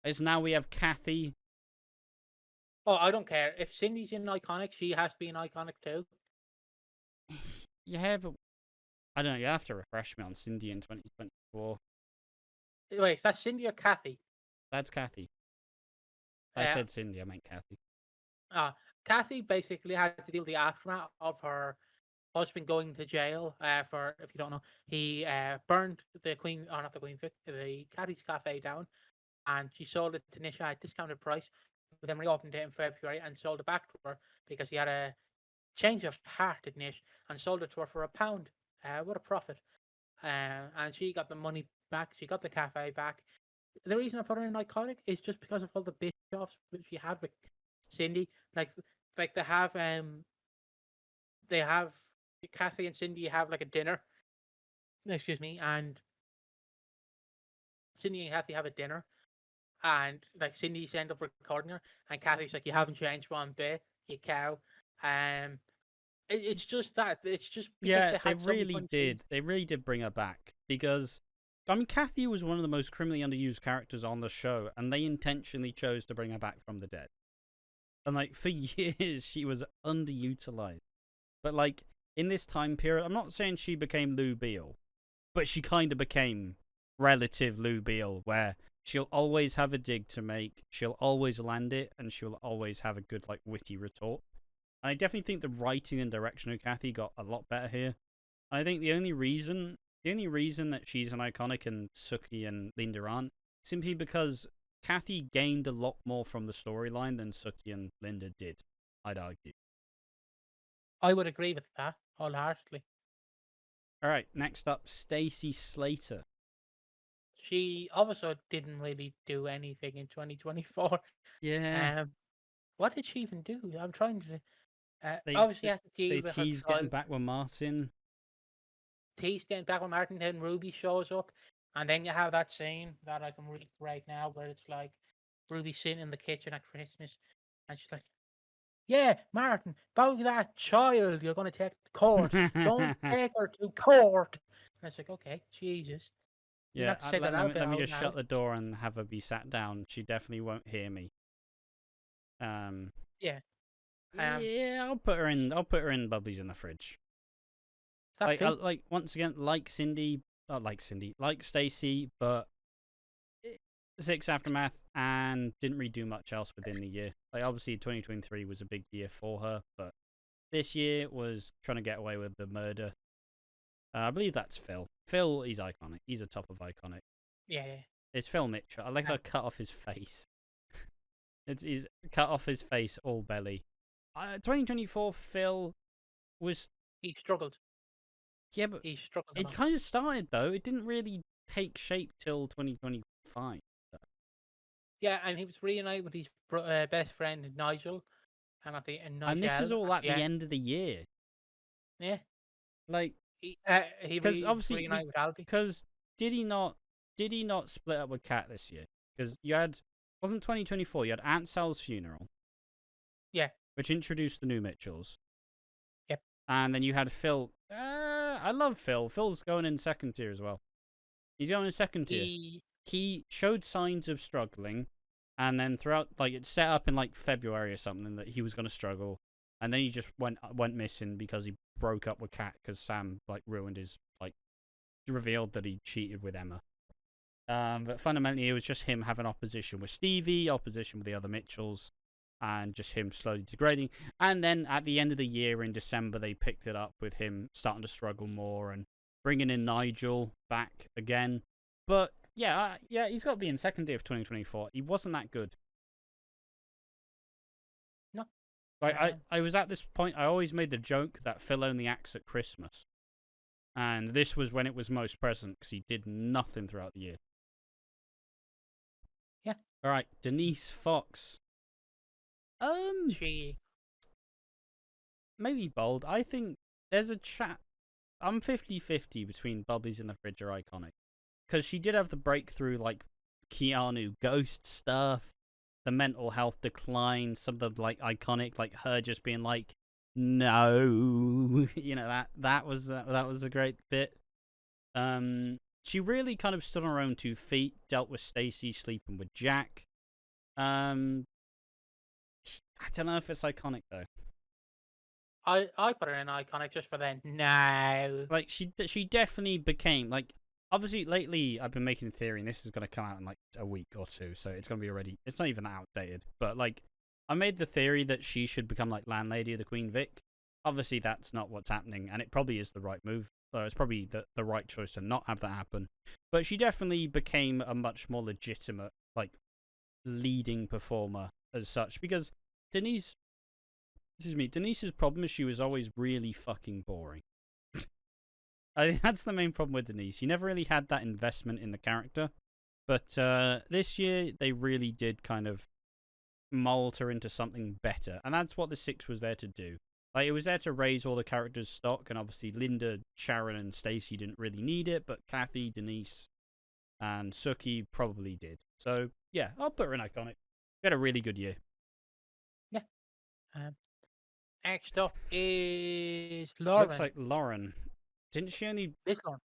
It's now we have Kathy. Oh, I don't care. If Cindy's in Iconic, she has to be in Iconic too. Yeah, but I don't know. You have to refresh me on Cindy in 2024. Wait, is that Cindy or Kathy? That's Kathy. I said Cindy. I meant Kathy. Kathy basically had to deal with the aftermath of her husband going to jail for, if you don't know, he burned the Queen, or not the Queen, the Kathy's Cafe down, and she sold it to Nisha at a discounted price, but then reopened it in February and sold it back to her because he had a change of heart at Nish and sold it to her for £1. What a profit. And she got the money back. She got the cafe back. The reason I put her in Iconic is just because of all the bitch offs that she had with Cindy. Like they have Kathy and Cindy have like a dinner. Excuse me, and Cindy and Kathy have a dinner, and like Cindy's end up recording her, and Kathy's like, "You haven't changed one bit, you cow." It's just that. It's just because they really did. They really did bring her back because, I mean, Kathy was one of the most criminally underused characters on the show, and they intentionally chose to bring her back from the dead. And like for years, she was underutilized. But like in this time period, I'm not saying she became Lou Beale, but she kind of became relative Lou Beale, where she'll always have a dig to make, she'll always land it, and she'll always have a good like witty retort. And I definitely think the writing and direction of Kathy got a lot better here. And I think the only reason that she's an Iconic and Sookie and Linda aren't, simply because Kathy gained a lot more from the storyline than Sookie and Linda did, I'd argue. I would agree with that wholeheartedly. All right, next up, Stacey Slater. She also didn't really do anything in 2024. Yeah. What did she even do? I'm trying to. Obviously, have to deal with tease getting back with Martin. Tease getting back with Martin, then Ruby shows up, and then you have that scene that I can read right now, where it's like Ruby sitting in the kitchen at Christmas, and she's like, "Yeah, Martin, about that child you're going to take to court. Don't take her to court." And it's like, okay, Jesus. Yeah, let me just shut the door and have her be sat down. She definitely won't hear me. Yeah. I'll put her in Bubbies in the fridge. Like once again, like Stacey, but 6 Aftermath and didn't really do much else within the year. Like obviously 2023 was a big year for her, but this year was trying to get away with the murder. I believe that's Phil. Phil, he's Iconic. He's a top of Iconic. Yeah. It's Phil Mitchell. I like how cut off his face. He's cut off his face, all belly. 2024 Phil was... He struggled. Yeah, but he struggled. It kind of started, though. It didn't really take shape till 2025. So. Yeah, and he was reunited with his best friend, Nigel. And this is all at the end of the year. Yeah. Like... Because obviously, because did he not split up with Kat this year? Because wasn't 2024? You had Aunt Sal's funeral. Yeah. Which introduced the new Mitchells. Yep. And then you had Phil. I love Phil. Phil's going in second tier as well. He's going in second tier. He showed signs of struggling, and then throughout, like, it's set up in like February or something that he was going to struggle. And then he just went missing because he broke up with Kat because Sam like ruined his revealed that he cheated with Emma. But fundamentally, it was just him having opposition with Stevie, opposition with the other Mitchells, and just him slowly degrading. And then at the end of the year in December, they picked it up with him starting to struggle more and bringing in Nigel back again. But yeah, he's got to be in second tier of 2024. He wasn't that good. No. Like I was at this point, I always made the joke that Phil only acts at Christmas. And this was when it was most present because he did nothing throughout the year. Yeah. All right, Denise Fox. She... Maybe bold. I think there's a chat. I'm 50-50 between Bubbies and the Fridge are Iconic. Because she did have the breakthrough, like, Keanu ghost stuff. The mental health decline, some of the like Iconic, like her just being like, no, you know, that was a great bit. She really kind of stood on her own 2 feet, dealt with Stacey sleeping with Jack, I don't know if it's iconic though. I put her in iconic just for then. No. Like she definitely became like. Obviously, lately I've been making a theory, and this is going to come out in like a week or two, so it's going to be already. It's not even that outdated, but like I made the theory that she should become like landlady of the Queen Vic. Obviously, that's not what's happening, and it probably is the right move. It's probably the right choice to not have that happen. But she definitely became a much more legitimate, like, leading performer as such, because Denise's problem is she was always really fucking boring. I think that's the main problem with Denise. You never really had that investment in the character. But this year, they really did kind of mold her into something better. And that's what the Six was there to do. Like, it was there to raise all the characters' stock. And obviously, Linda, Sharon, and Stacey didn't really need it. But Kathy, Denise, and Sookie probably did. So, yeah, I'll put her in iconic. She had a really good year. Yeah. Next up is Lauren. Looks like Lauren. Didn't she only... This one.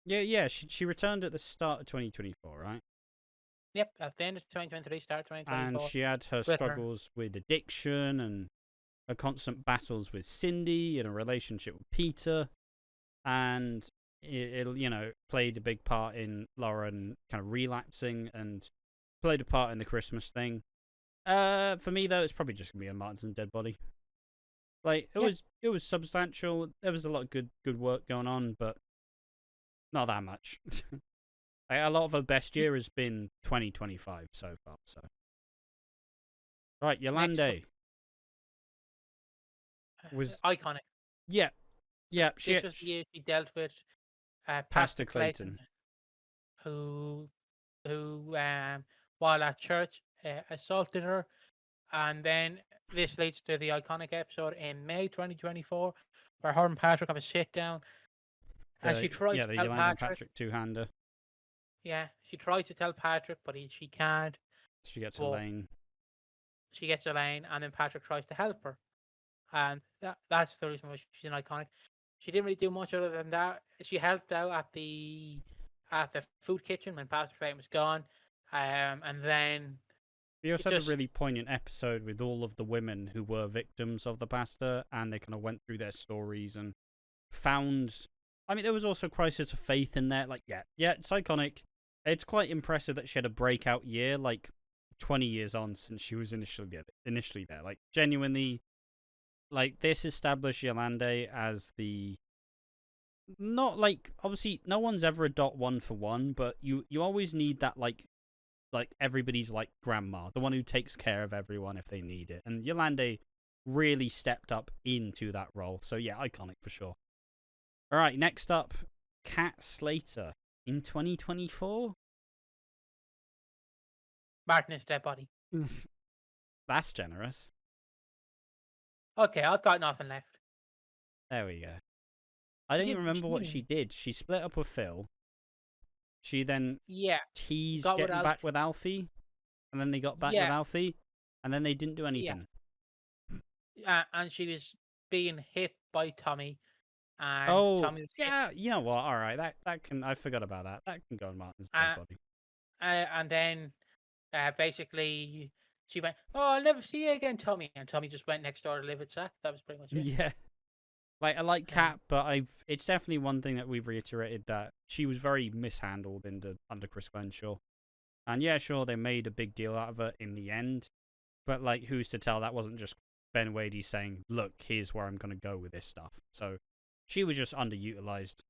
Yeah, she returned at the start of 2024, right? Yep, at the end of 2023, start 2024. And she had her struggles with addiction and her constant battles with Cindy and a relationship with Peter. And it played a big part in Lauren kind of relapsing and played a part in the Christmas thing. For me, though, it's probably just going to be a Martinson dead body. Like, it was substantial. There was a lot of good work going on, but not that much. Like, a lot of her best year has been 2025 so far. So, right, Yolande was iconic. Yeah. This was the year she dealt with Pastor Clayton, who while at church assaulted her, and then this leads to the iconic episode in May 2024 where her and Patrick have a sit down, and she tries to tell Patrick two-hander. Yeah, she tries to tell Patrick, but she can't. She gets Elaine. She gets Elaine, and then Patrick tries to help her, and that's the reason why she's an iconic. She didn't really do much other than that. She helped out at the food kitchen when Pastor Clayton was gone, and then we also had a really poignant episode with all of the women who were victims of the pastor, and they kind of went through their stories and found. I mean, there was also Crisis of Faith in there. Like, yeah, it's iconic. It's quite impressive that she had a breakout year, like 20 years on since she was initially there. Like, genuinely, like, this established Yolande as the... Not, like, obviously, no one's ever a dot one for one, but you always need that, like everybody's, like, grandma, the one who takes care of everyone if they need it. And Yolande really stepped up into that role. So, yeah, iconic for sure. All right, next up, Kat Slater in 2024. Martin's dead body. That's generous. Okay, I've got nothing left. There we go. I don't even remember what she did. She split up with Phil. She then teased getting back with Alfie, and then they got back with Alfie, and then they didn't do anything. And she was being hit by Tommy. And Tommy you know what? All right, that can. I forgot about that. That can go in Martin's dead body. And then, basically, she went, "Oh, I'll never see you again, Tommy." And Tommy just went next door to live with Zach. That was pretty much it. Yeah. Like, I like Kat, but it's definitely one thing that we've reiterated, that she was very mishandled under Chris Glenshaw. And yeah, sure, they made a big deal out of it in the end, but like, who's to tell that wasn't just Ben Wadey saying, "Look, here's where I'm going to go with this stuff." So she was just underutilized.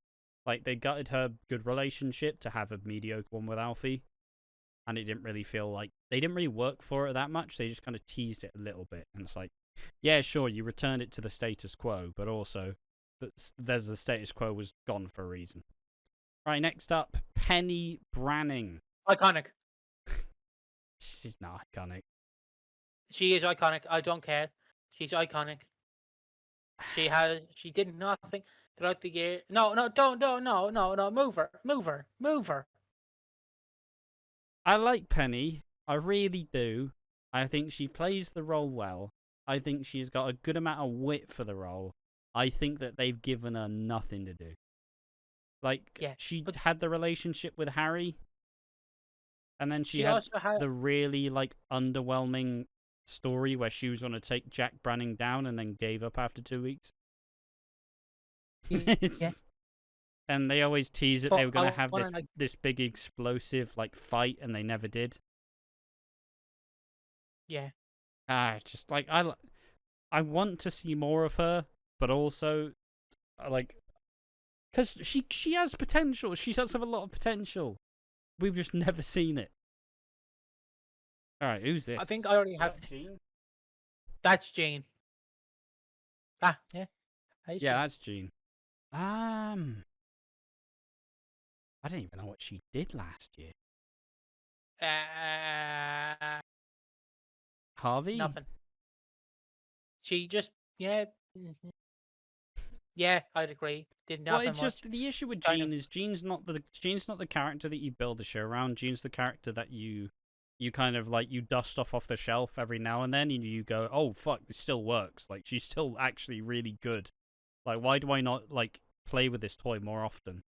Like, they gutted her good relationship to have a mediocre one with Alfie, and it didn't really feel like they didn't really work for it that much. They just kind of teased it a little bit, and it's like, yeah, sure, you returned it to the status quo, but also there's the status quo was gone for a reason. Right, next up, Penny Branning. Iconic. She's not iconic. She is iconic. I don't care. She's iconic. She did nothing throughout the year. No, move her. I like Penny. I really do. I think she plays the role well. I think she's got a good amount of wit for the role. I think that they've given her nothing to do. Like, she had the relationship with Harry. And then she She had also had the really like underwhelming story where she was going to take Jack Branning down and then gave up after 2 weeks. yeah. And they always tease it But they were going I to have wanna, like, this big explosive like fight, and they never did. yeah. Just like I want to see more of her, but also like because she has potential. She does have a lot of potential. We've just never seen it. All right, who's this? I think I already have. Jean? That's Jane. Ah, yeah. Yeah, that's Jean. I don't even know what she did last year. Harvey? Nothing. She just, yeah. Yeah, I'd agree. Did nothing Well, it's much. just the issue with Kind Jean of. is Jean's not the character that you build the show around. Jean's the character that you kind of like you dust off the shelf every now and then, and you go, oh fuck, this still works. Like she's still actually really good. Like why do I not like play with this toy more often?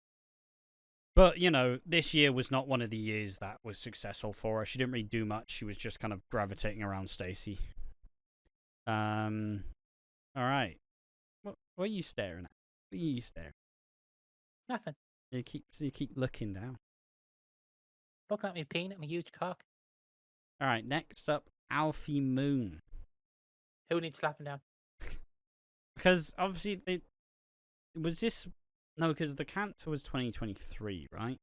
But you know, this year was not one of the years that was successful for her. She didn't really do much. She was just kind of gravitating around Stacy. All right. What are you staring at? What are you staring? Nothing. You keep looking down. Looking at me peeing at my huge cock. All right, next up, Alfie Moon. Who needs slapping down? Because obviously was this no? Because the cancer was 2023, right?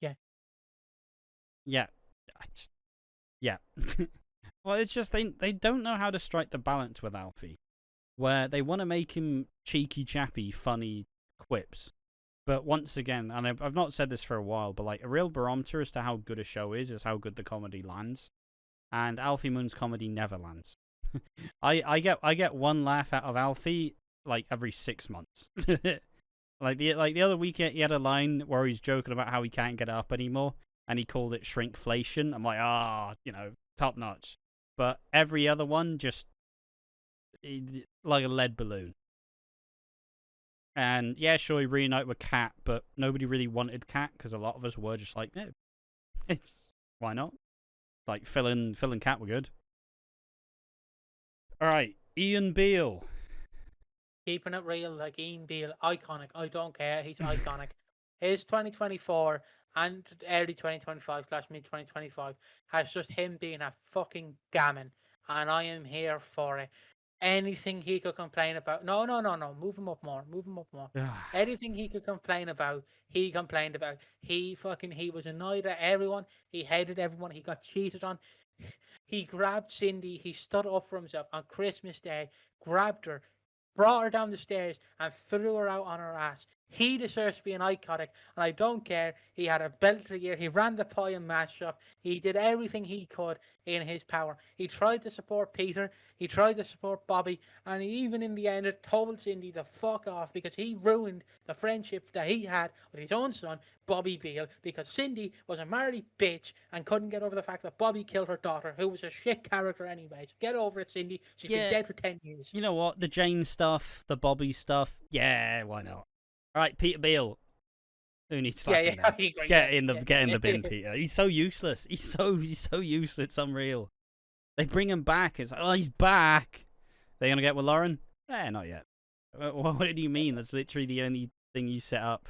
Yeah. Yeah. Yeah. Well, it's just they don't know how to strike the balance with Alfie, where they want to make him cheeky, chappy, funny quips. But once again, and I've not said this for a while, but like a real barometer as to how good a show is how good the comedy lands. And Alfie Moon's comedy never lands. I get one laugh out of Alfie like every 6 months. like the other week he had a line where he's joking about how he can't get it up anymore, and he called it shrinkflation. I'm like, top notch. But every other one just like a lead balloon. And yeah, sure, he reunited with Kat, but nobody really wanted Kat because a lot of us were just like, no, why not? Like Phil and Kat were good. All right, Ian Beale. Keeping it real, like Ian Beale, iconic. I don't care. He's iconic. His 2024 and early 2025 / mid 2025 has just him being a fucking gammon, and I am here for it. Anything he could complain about. No. Move him up more. Anything he could complain about, he complained about. He was annoyed at everyone. He hated everyone. He got cheated on. He grabbed Cindy. He stood up for himself on Christmas Day, grabbed her, brought her down the stairs, and threw her out on her ass. He deserves to be an iconic, and I don't care. He had a belt of the year. He ran the pie and mash shop. He did everything he could in his power. He tried to support Peter. He tried to support Bobby, and he even in the end told Cindy to fuck off because he ruined the friendship that he had with his own son, Bobby Beale, because Cindy was a married bitch and couldn't get over the fact that Bobby killed her daughter, who was a shit character anyway. So get over it, Cindy. She's been dead for 10 years. You know what? The Jane stuff, the Bobby stuff, yeah, why not? All right, Peter Beale. Who needs slapping down? Get in the bin, Peter. He's so useless. He's so useless. It's unreal. They bring him back. It's like, oh, he's back. They gonna get with Lauren? Not yet. What do you mean? That's literally the only thing you set up.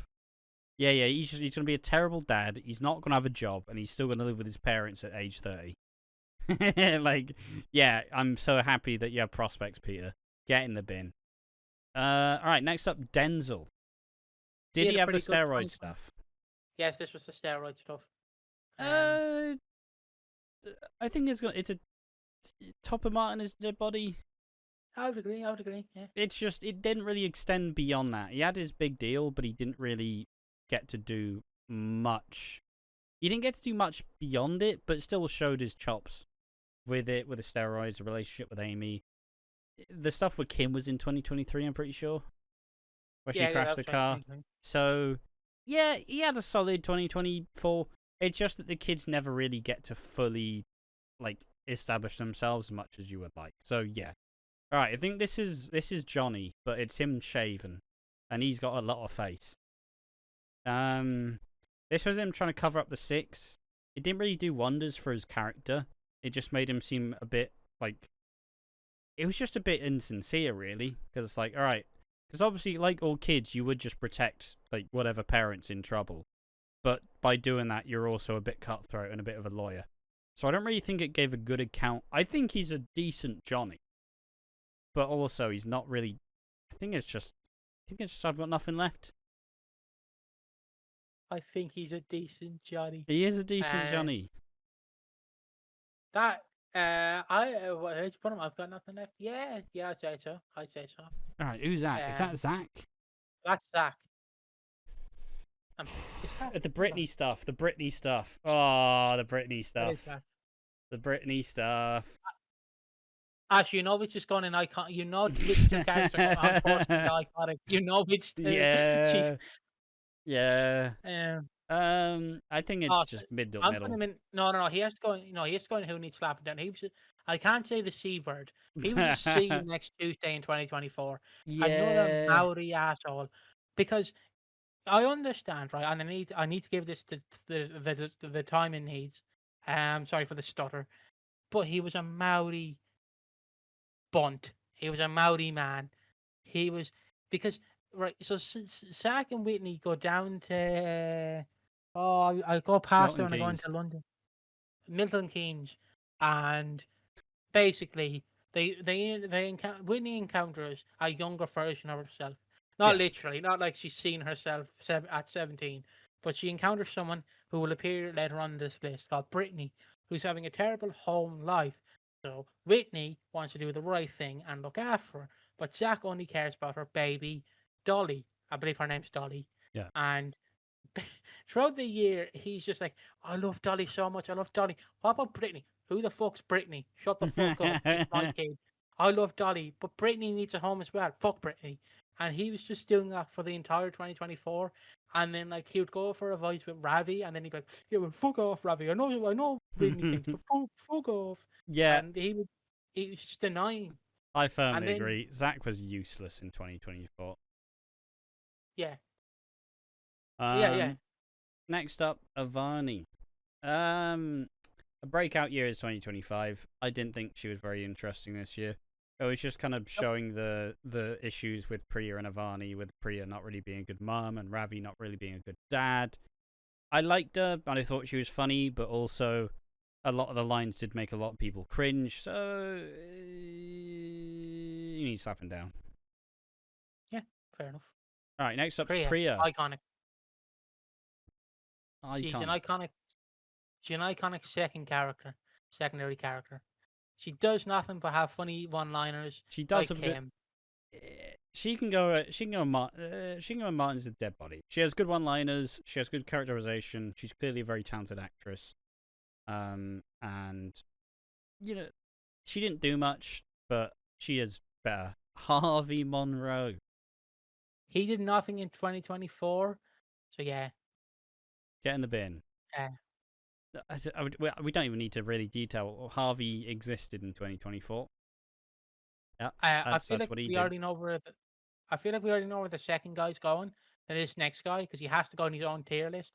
Yeah. He's gonna be a terrible dad. He's not gonna have a job, and he's still gonna live with his parents at age 30. Like, yeah, I'm so happy that you have prospects, Peter. Get in the bin. All right. Next up, Denzel. Did he have the steroid stuff? Yes, this was the steroid stuff. I think it's a Topper Martin is dead body. I would agree. Yeah. It's just it didn't really extend beyond that. He had his big deal, but he didn't really get to do much. He didn't get to do much beyond it, but still showed his chops with it, with the steroids, the relationship with Amy. The stuff with Kim was in 2023, I'm pretty sure. Where she crashed the car. So, yeah, he had a solid 2024. It's just that the kids never really get to fully, like, establish themselves as much as you would like. So, yeah. All right, I think this is Johnny, but it's him shaven, and he's got a lot of face. This was him trying to cover up the 6, it didn't really do wonders for his character. It just made him seem a bit like it was just a bit insincere, really. Because it's like, all right, because obviously, like all kids, you would just protect like whatever parent's in trouble, but by doing that, you're also a bit cutthroat and a bit of a lawyer. So I don't really think it gave a good account. I think he's a decent Johnny, but also he's not really. I think it's just I've got nothing left. I think he's a decent Johnny. He is a decent Johnny. That where'd you put him? I've got nothing left. Yeah, I'd say so. All right, who's that? Is that Zach? That's Zach. The Britney stuff. The Britney stuff. Oh, the Britney stuff. The Britney stuff. Ash, you know which is going in icon. You know which two characters are unfortunately iconic. You know which. Yeah. Yeah. I think it's Oh, just middle. I'm putting him in. No. He has to go. No, he has to go in. Who needs slapping down? He was. I can't say the C word. He was a C next Tuesday in 2024. Yeah. Another Maori asshole. Because I understand, right? And I need to give this the time it needs. Sorry for the stutter, but he was a Maori bunt. He was a Maori man. He was because right. So Zach and Whitney go down to. I go past them and I go into London, Milton Keynes, and basically Whitney encounters a younger version of herself. Not literally, not like she's seen herself at 17, but she encounters someone who will appear later on this list called Brittany, who's having a terrible home life. So Whitney wants to do the right thing and look after her, but Zach only cares about her baby, Dolly. I believe her name's Dolly. Yeah. And throughout the year, he's just like, I love Dolly so much. I love Dolly. What about Brittany? Who the fuck's Brittany? Shut the fuck up. It's my kid. I love Dolly, but Brittany needs a home as well. Fuck Brittany. And he was just doing that for the entire 2024. And then like he would go for a voice with Ravi, and then he'd be like, yeah, well, fuck off, Ravi. I know Brittany thinks, but fuck off. Yeah. And he was just annoying. I firmly agree. Zach was useless in 2024. Yeah. Yeah. Next up, Avani. A breakout year is 2025. I didn't think she was very interesting this year. It was just kind of showing the issues with Priya and Avani, with Priya not really being a good mom and Ravi not really being a good dad. I liked her, and I thought she was funny, but also a lot of the lines did make a lot of people cringe, so you need slapping down. Yeah, fair enough. All right, next up, Priya. Iconic. She's an iconic secondary character. She does nothing but have funny one-liners. She does like him. She can go. Martin's a dead body. She has good one-liners. She has good characterization. She's clearly a very talented actress. And she didn't do much, but she is better. Harvey Monroe. He did nothing in 2024, so yeah. Get in the bin. We don't even need to really detail. Harvey existed in 2024. Yeah, I feel like what he we did. already know where. I feel like we already know where the second guy's going. Than this next guy, because he has to go on his own tier list.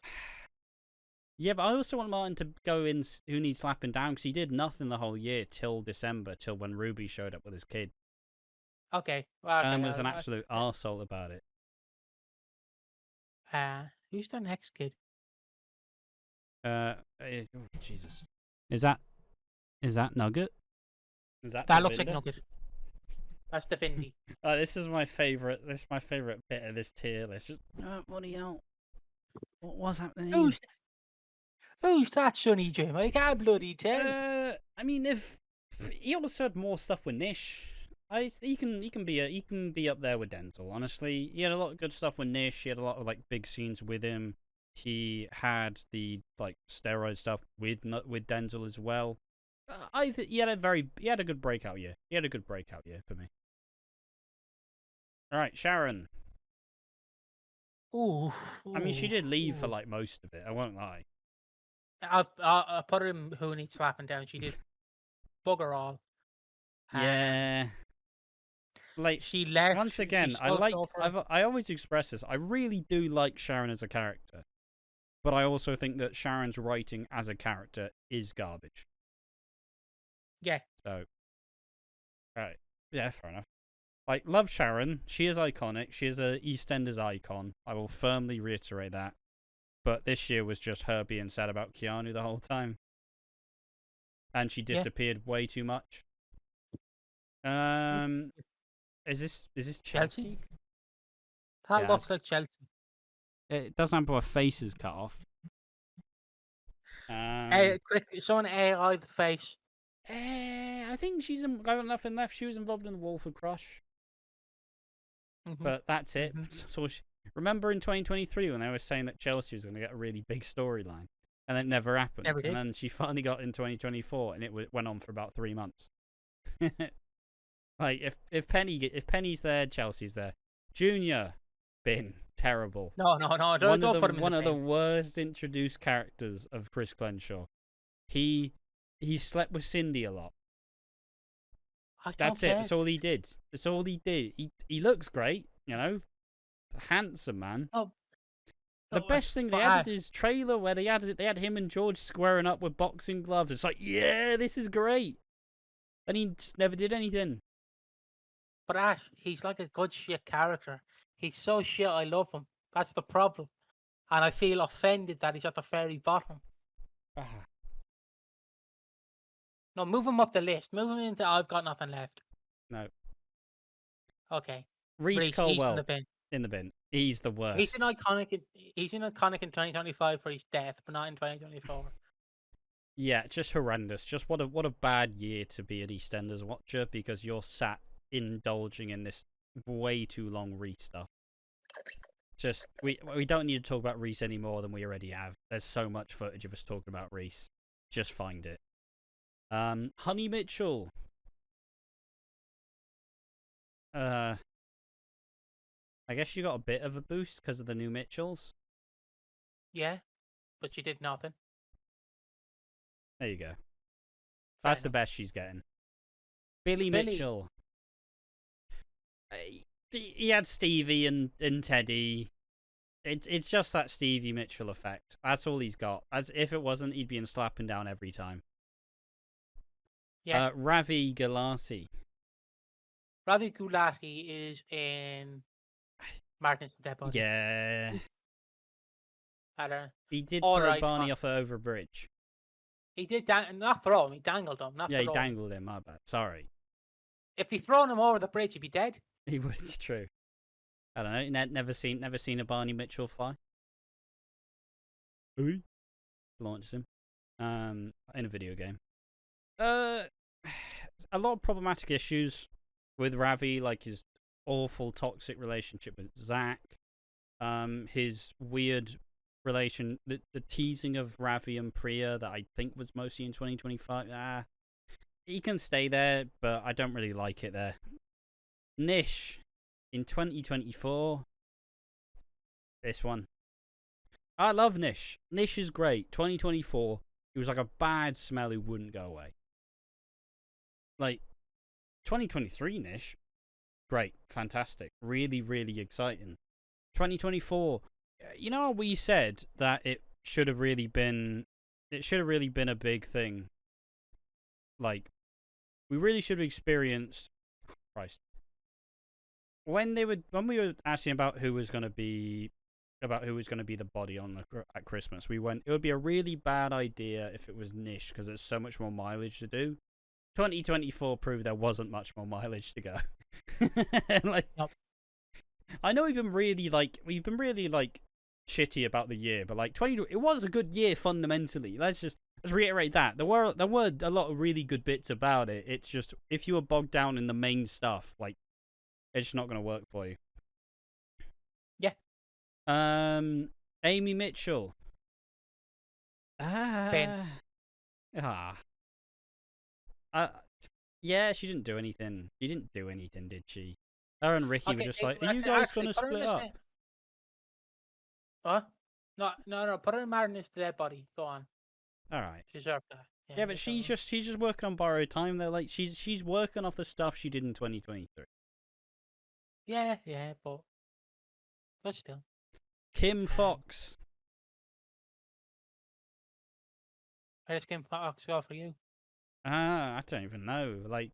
Yeah, but I also want Martin to go in who needs slapping down, because he did nothing the whole year till December, till when Ruby showed up with his kid. Okay. And was an absolute arsehole about it. Who's the next kid? Jesus. Is that Nugget? That looks like Nugget. That's the Findy. This is my favorite. This is my favorite bit of this tier list. Bloody hell! What's happening? Who's that, Sonny Jim? I can't bloody tell. I mean, if he also had more stuff with Nish, he can be up there with Denzel. Honestly, he had a lot of good stuff with Nish. He had a lot of like big scenes with him. He had the like steroid stuff with Denzel as well. I think he had a good breakout year. He had a good breakout year for me. All right, Sharon. Ooh. I mean, she did leave for like most of it. I won't lie. I put her in who needs slapping down. She did bugger all. Yeah. Like she left. Once again, I always express this. I really do like Sharon as a character, But I also think that Sharon's writing as a character is garbage. Yeah. So, right. Yeah, fair enough. Like, love Sharon. She is iconic. She is a EastEnders icon. I will firmly reiterate that. But this year was just her being sad about Keanu the whole time. And she disappeared way too much. Is this Chelsea? That looks like Chelsea. It doesn't have her face is cut off. Quick, someone AI the face. I think she's got nothing left. She was involved in the Walford Crush. But that's it. So remember in 2023 when they were saying that Chelsea was going to get a really big storyline, and it never happened. And then she finally got in 2024, and it went on for about 3 months. Like if Penny's there, Chelsea's there. Junior, been terrible. No, don't put him in one of the worst introduced characters of Chris Glenshaw. He slept with Cindy a lot. That's it. That's all he did. That's all he did. He looks great, you know, handsome man. The best thing they added is trailer where they had him and George squaring up with boxing gloves. It's like, yeah, this is great. And he just never did anything. But Ash, he's like a good shit character. He's so shit. I love him. That's the problem, and I feel offended that he's at the very bottom. No, move him up the list. Move him into I've got nothing left. No. Okay. Reece Colwell in the bin. He's the worst. He's an iconic in 2025 for his death, but not in 2024. Yeah, just horrendous. Just what a bad year to be an EastEnders watcher because you're sat indulging in this way too long Reece stuff. Just we don't need to talk about Reece any more than we already have. There's so much footage of us talking about Reece. Just find it. Honey Mitchell. I guess you got a bit of a boost because of the new Mitchells. Yeah, but she did nothing. There you go. That's the best she's getting. Billy Mitchell. He had Stevie and Teddy. It's just that Stevie Mitchell effect. That's all he's got. As if it wasn't, he'd be in slapping down every time. Yeah. Ravi Gulati. Ravi Gulati is in Martin's Dead Body. Yeah. I don't know. He did throw Barney off over a bridge. He did not throw him. He dangled him. He dangled him. My bad. Sorry. If he'd thrown him over the bridge, he'd be dead. He would. It's true. I don't know. Never seen a Barney Mitchell fly. Ooh. Launches him. In a video game. A lot of problematic issues with Ravi, like his awful toxic relationship with Zach. His weird relation, the teasing of Ravi and Priya that I think was mostly in 2025. He can stay there, but I don't really like it there. Nish in 2024. This one. I love Nish. Nish is great. 2024. He was like a bad smell who wouldn't go away. Like 2023 Nish. Great. Fantastic. Really, really exciting. 2024. You know how we said that it should have really been a big thing. Like, we really should have experienced Christ. When we were asking about who was going to be the body at Christmas, we went, it would be a really bad idea if it was Nish because there's so much more mileage to do. 2024 proved there wasn't much more mileage to go. Nope. I know we've been really shitty about the year, but like it was a good year fundamentally. Let's reiterate that. There were a lot of really good bits about it. It's just if you were bogged down in the main stuff, like it's just not going to work for you. Yeah. Amy Mitchell. Yeah, she didn't do anything. She didn't do anything, did she? Her and Ricky were just like, are you guys going to split up? What? No. Put her in Martin's Dead Body. Go on. All right. She deserved that. Yeah, but she's just working on borrowed time. They're like she's working off the stuff she did in 2023. Yeah, but still. Kim Fox. Where does Kim Fox go for you? I don't even know. Like,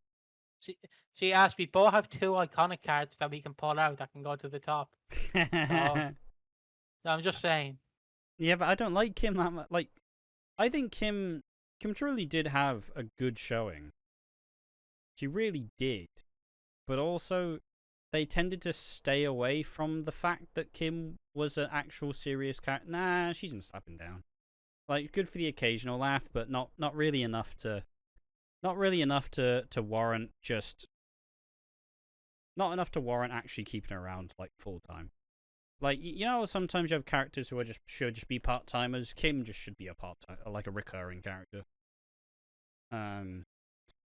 She asked, we both have two iconic cards that we can pull out that can go to the top. So I'm just saying. yeah, but I don't like Kim that much. Like, I think Kim truly did have a good showing. She really did. But also, they tended to stay away from the fact that Kim was an actual serious character. Nah, she's in Slapping Down. Like, good for the occasional laugh, but not really enough to warrant just. Not enough to warrant actually keeping her around like full time. Like, you know, sometimes you have characters who should just be part timers. Kim just should be a part-time, like a recurring character.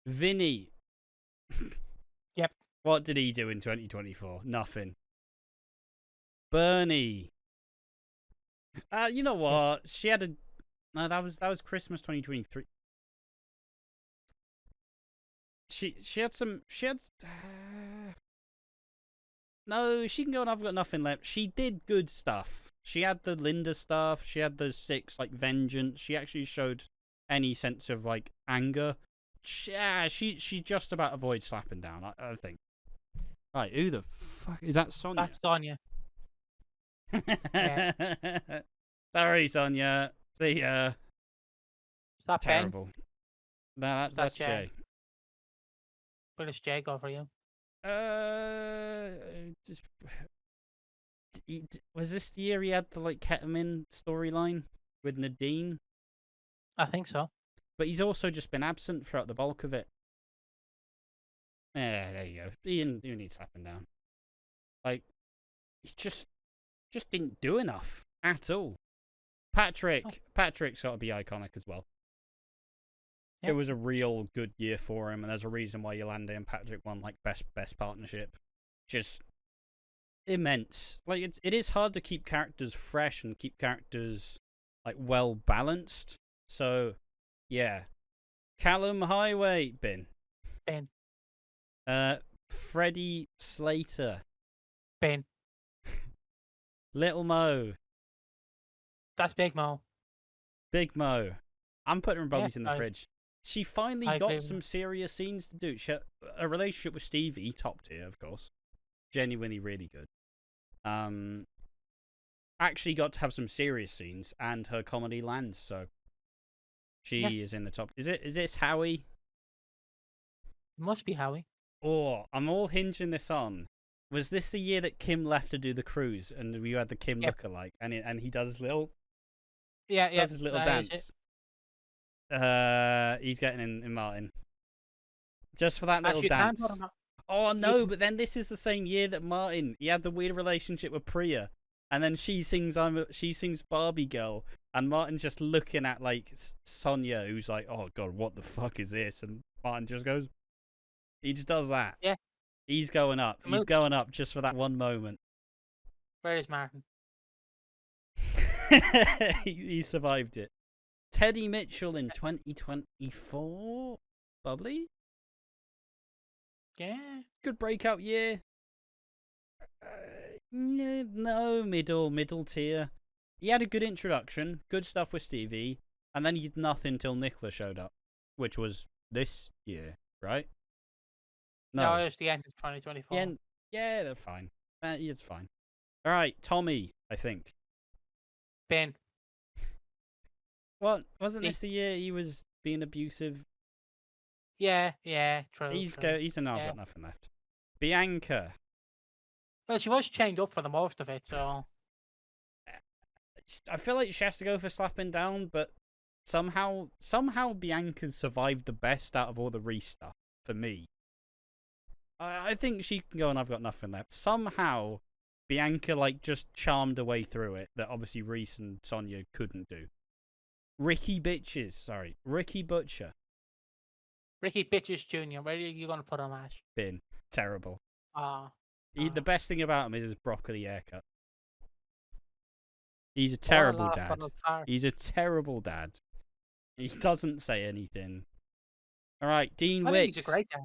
Vinny. Yep. What did he do in 2024? Nothing. Bernie. You know what? She had a. No, that was Christmas 2023. She had some. No, she can go and I've got nothing left. She did good stuff. She had the Linda stuff. She had the 6 like vengeance. She actually showed any sense of like anger. She just about avoids Slapping Down. I think. Right, who the fuck is that? Sonia. That's Sonia. Yeah. Sorry, Sonia. See ya. Is that Terrible. No, that's Jay. Jay. Where does Jay go for you? Was this the year he had the like ketamine storyline with Nadine? I think so. But he's also just been absent throughout the bulk of it. Yeah, there you go. You need Slapping Down. Like, he just didn't do enough at all. Patrick's got to be iconic as well. It was a real good year for him, and there's a reason why Yolanda and Patrick won like best partnership. Just immense. Like it is hard to keep characters fresh and keep characters like well balanced. So yeah, Callum Highway bin. Freddie Slater. bin. Little Mo. That's Big Mo. Big Mo. I'm putting her Bobby's in the I- fridge. She finally I got agree. some serious scenes to do. A relationship with Stevie, top tier, of course. Genuinely really good. Actually got to have some serious scenes, and her comedy lands, so she is in the top. Is this Howie? It must be Howie. Oh, I'm all hinging this on. Was this the year that Kim left to do the cruise, and we had the Kim lookalike, and he does his little does his little dance. He's getting in Martin. Just for that little dance. Oh no, but then this is the same year that Martin, he had the weird relationship with Priya, and then she sings Barbie Girl, and Martin's just looking at like Sonia, who's like, oh god, what the fuck is this? And Martin just goes, he just does that. Yeah. He's going up. He's going up just for that one moment. Where is Martin? He survived it. Teddy Mitchell in 2024, bubbly. Yeah. Good breakout year. No, middle tier. He had a good introduction, good stuff with Stevie, and then he did nothing till Nicola showed up, which was this year, right? No, it was the end of 2024. Yeah, they're fine. It's fine. All right, Tommy, I think. bin. What? Wasn't this the year he was being abusive? Yeah, true. He's true. got nothing left. Bianca. Well, she was chained up for the most of it, so. I feel like she has to go for Slapping Down, but somehow Bianca survived the best out of all the Reese stuff for me. I think she can go and I've got nothing left. Somehow Bianca like just charmed her way through it that obviously Reese and Sonia couldn't do. Ricky Butcher. Ricky Bitches Jr. Where are you going to put him, Ash? Bin. Terrible. The best thing about him is his broccoli haircut. He's a terrible dad. He's a terrible dad. He doesn't say anything. All right, Dean Wicks. I think he's a great dad.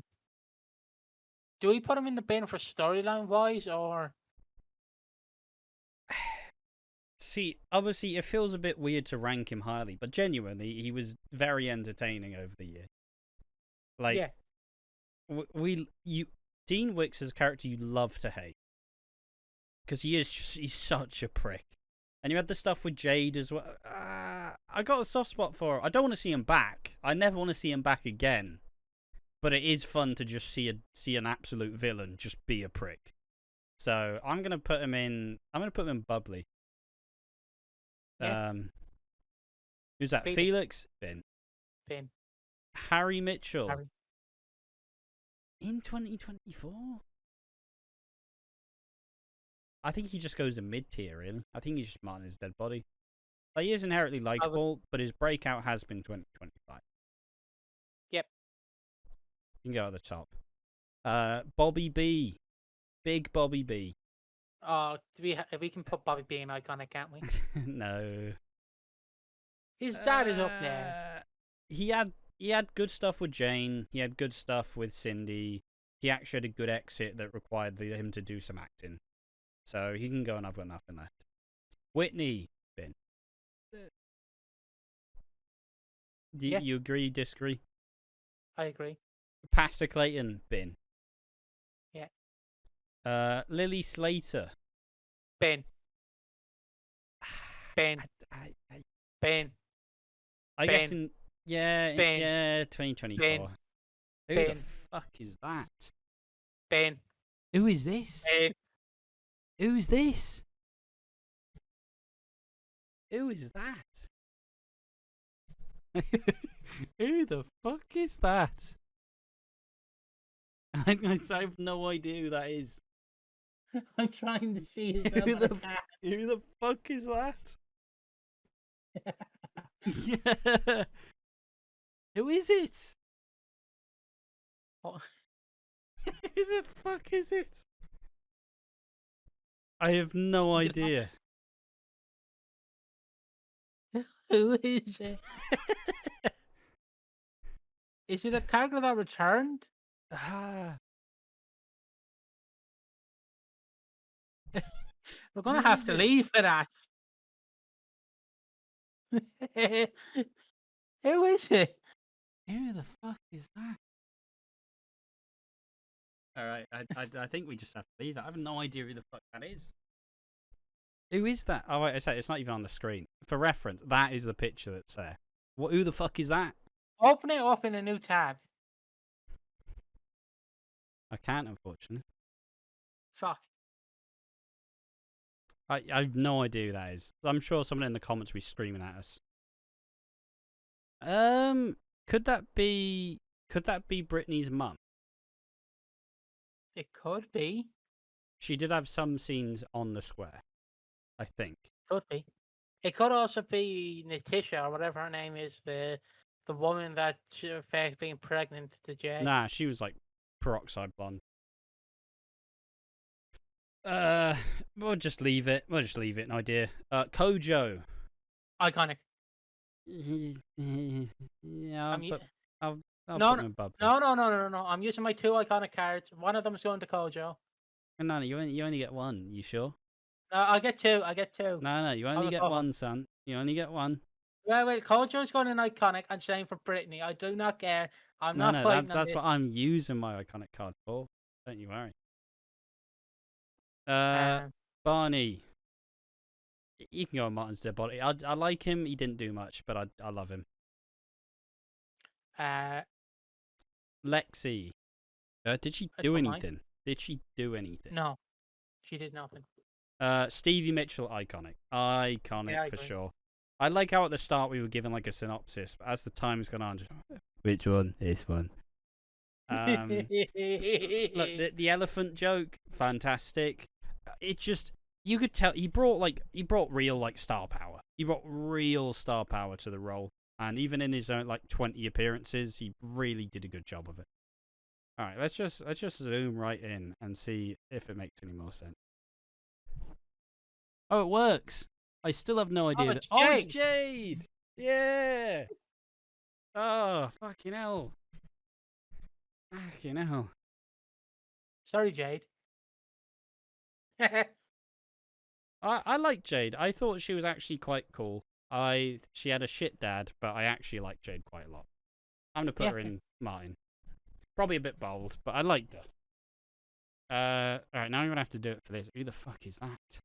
Do we put him in the bin for storyline wise, or? See, obviously, it feels a bit weird to rank him highly, but genuinely, he was very entertaining over the year. Like, Yeah. Dean Wicks' character you love to hate. Because he's such a prick. And you had the stuff with Jade as well. I got a soft spot for him. I don't want to see him back. I never want to see him back again. But it is fun to just see an absolute villain just be a prick. So I'm gonna put him in. I'm gonna put him in bubbly. Yeah. Who's that? Felix? Ben. Harry Mitchell. Harry. In 2024? I think he just goes in mid-tier, really. I think he's just Martin his dead body. Like, he is inherently likable, but his breakout has been 2025. Yep. You can go at the top. Bobby B. Big Bobby B. Oh, we can put Bobby B in iconic, can't we? No. His dad is up there. He had good stuff with Jane. He had good stuff with Cindy. He actually had a good exit that required him to do some acting. So he can go, and I've got nothing left. Whitney, bin. Do you agree, disagree? I agree. Pastor Clayton, bin. Yeah. Lily Slater. Ben. Ben. Ben. I guess in 2024. Ben. Who the fuck is that? Ben. Who is this? Ben. Who's this? Who is that? Who the fuck is that? I have no idea who that is. I'm trying to see his Who the fuck is that? Yeah. Who is it? Oh. Who the fuck is it? I have no idea. Who is it? Is it a character that returned? We're gonna have to leave for that. Who is it? Who the fuck is that? All right, I think we just have to leave it. I have no idea who the fuck that is. Who is that? Oh wait, it's not even on the screen. For reference, that is the picture that's there. Who the fuck is that? Open it up in a new tab. I can't, unfortunately. Fuck. I have no idea who that is. I'm sure someone in the comments will be screaming at us. Could that be Brittany's mum? It could be. She did have some scenes on the square, I think. Could be. It could also be Natisha or whatever her name is, the woman that faked being pregnant to Jay. Nah, she was like peroxide blonde. We'll just leave it. No idea. Kojo. Iconic. Yeah, I'll no, put him above. No. I'm using my 2 iconic cards. One of them is going to Kojo. No, you only get one. You sure? No, I get 2. No, you only get one, son. You only get one. Wait. Kojo's going in iconic and same for Brittany. I do not care. I'm not fighting. That's what I'm using my iconic card for. Don't you worry. Barney. You can go on Martin's dead body. I like him. He didn't do much, but I love him. Lexi. Did she do anything? Did she do anything? No, she did nothing. Stevie Mitchell, iconic. Iconic for sure. I like how at the start we were given like a synopsis, but as the time's gone on, which one? This one. Look, the elephant joke, fantastic. It just, you could tell he brought real like star power. He brought real star power to the role, and even in his own like 20 appearances, he really did a good job of it. All right, let's just zoom right in and see if it makes any more sense. Oh, it works. I still have no idea. It's Jade. Yeah. Oh, fucking hell. Fucking hell. Sorry, Jade. I like Jade. I thought she was actually quite cool. She had a shit dad, but I actually like Jade quite a lot. I'm gonna put her in Martin. Probably a bit bold, but I liked her. All right, now I'm gonna have to do it for this. Who the fuck is that? Is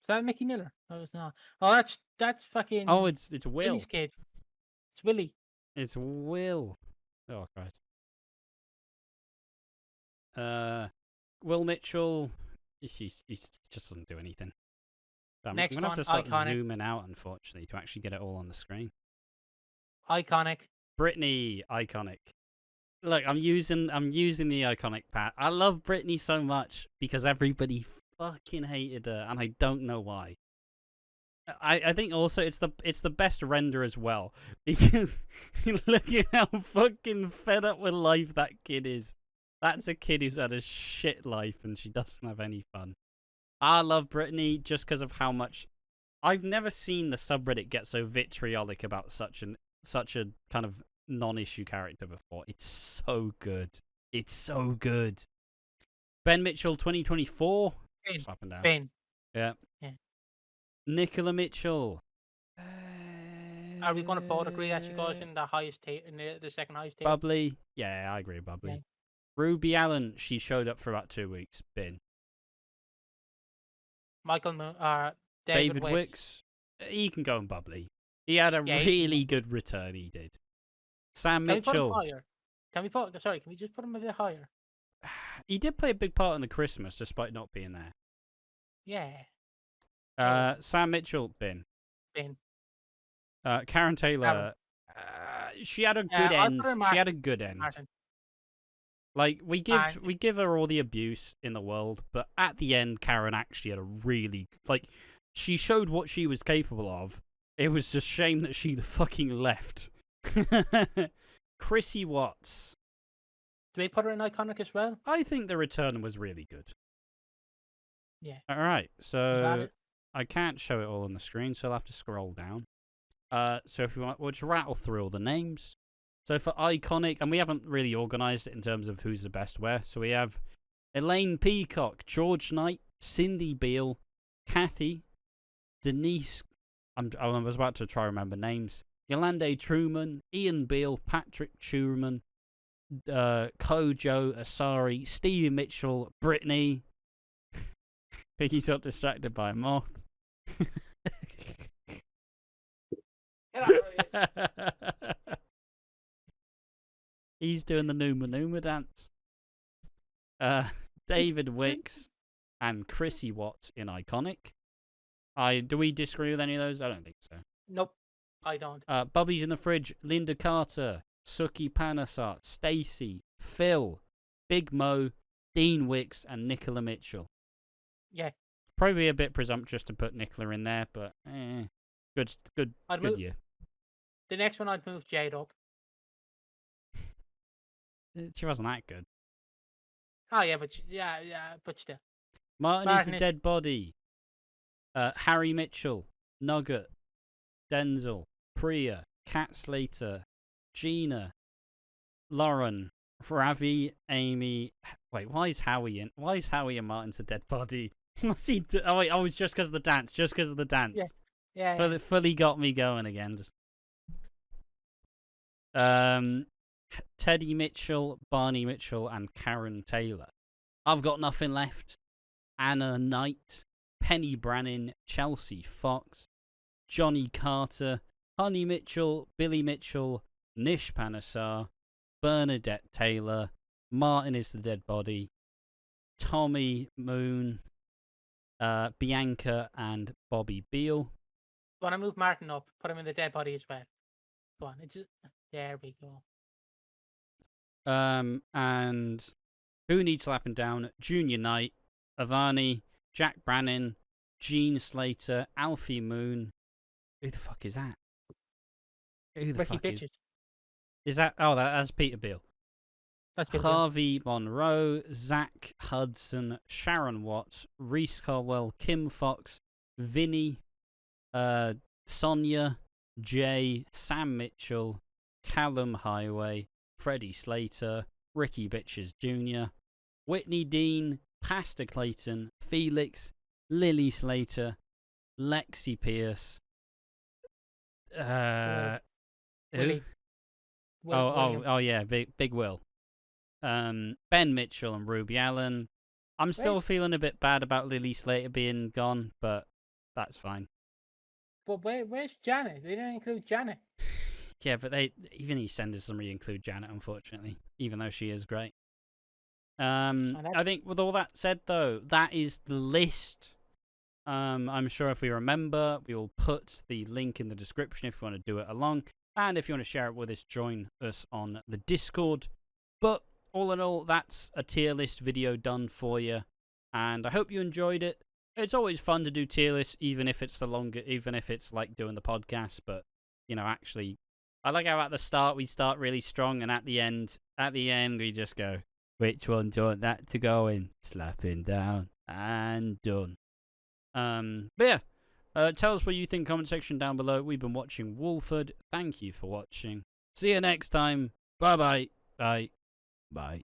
that Mickey Miller? No, it's not. Oh, that's fucking. Oh, it's Will. Willie's kid. It's Willie. It's Will. Oh Christ. Will Mitchell. He just doesn't do anything. I'm Next gonna have to one, start iconic. zooming out, unfortunately, to actually get it all on the screen. Iconic. Brittany, iconic. Look, I'm using the iconic pat. I love Brittany so much because everybody fucking hated her, and I don't know why. I think also it's the best render as well because look at how fucking fed up with life that kid is. That's a kid who's had a shit life and she doesn't have any fun. I love Brittany just because of how much I've never seen the subreddit get so vitriolic about such a kind of non-issue character before. It's so good. It's so good. Ben Mitchell 2024. Ben. Up and down. Ben. Yeah. Nicola Mitchell. Are we going to both agree that she goes in the highest tier, in the second highest tier? Bubbly. Yeah, I agree. Bubbly. Yeah. Ruby Allen. She showed up for about 2 weeks. Bin. David Wicks. He can go in bubbly. He had a really good return. He did. Sam Mitchell. Can we put him higher? Can we just put him a bit higher? He did play a big part in the Christmas, despite not being there. Yeah. Sam Mitchell, bin. Ben. Karen Taylor. She had a good end. She had a good end. Martin. Like we give her all the abuse in the world, but at the end, Karen actually had a really she showed what she was capable of. It was just shame that she fucking left. Chrissy Watts. Do we put her in iconic as well? I think the return was really good. Yeah. All right, so I can't show it all on the screen, so I'll have to scroll down. So if we want, we'll just rattle through all the names. So for iconic, and we haven't really organised it in terms of who's the best where. So we have Elaine Peacock, George Knight, Cindy Beale, Kathy, Denise. I was about to try to remember names. Yolande Truman, Ian Beale, Patrick Truman, Kojo Asari, Stevie Mitchell, Brittany. Piggy's got distracted by a moth. He's doing the Numa Numa dance. David Wicks and Chrissy Watts in iconic. Do we disagree with any of those? I don't think so. Nope, I don't. Bubby's in the fridge. Linda Carter, Suki Panasart, Stacy, Phil, Big Mo, Dean Wicks, and Nicola Mitchell. Yeah. Probably a bit presumptuous to put Nicola in there, but good year. The next one I'd move Jade up. She wasn't that good. Oh yeah, but still. Martin is a dead body. Harry Mitchell, Nugget, Denzel, Priya, Kat Slater, Gina, Lauren, Ravi, Amy. Wait, why is Howie and Martin's a dead body? What's he do? Oh wait, it's just because of the dance. Just because of the dance. Yeah. Fully got me going again. Just. Teddy Mitchell, Barney Mitchell, and Karen Taylor. I've got nothing left. Anna Knight, Penny Brannan, Chelsea Fox, Johnny Carter, Honey Mitchell, Billy Mitchell, Nish Panasar, Bernadette Taylor, Martin is the dead body, Tommy Moon, Bianca, and Bobby Beale. When I move Martin up, put him in the dead body as well. Go on, there we go. And who needs slapping down? Junior Knight, Avani, Jack Brannan, Gene Slater, Alfie Moon. Who the fuck is that? Who the Ricky fuck Bitches. is that? Oh, that's Peter Beale. That's Peter Harvey Monroe, Zach Hudson, Sharon Watts, Reese Caldwell, Kim Fox, Vinny, Sonia, Jay, Sam Mitchell, Callum Highway, Freddie Slater, Ricky Bitches Jr., Whitney Dean, Pastor Clayton, Felix, Lily Slater, Lexi Pierce, Willie. Oh yeah, Big Will. Ben Mitchell and Ruby Allen. I'm still feeling a bit bad about Lily Slater being gone, but that's fine. But where's Janet? They didn't include Janet. Yeah, but even EastEnders doesn't really include Janet, unfortunately, even though she is great. I think with all that said, though, that is the list. I'm sure if we remember, we will put the link in the description if you want to do it along. And if you want to share it with us, join us on the Discord. But all in all, that's a tier list video done for you. And I hope you enjoyed it. It's always fun to do tier lists, even if it's like doing the podcast. But, actually, I like how at the start we start really strong, and at the end we just go, which one do you want that to go in? Slapping down and done. But yeah, tell us what you think, comment section down below. We've been watching Walford. Thank you for watching. See you next time. Bye. Bye.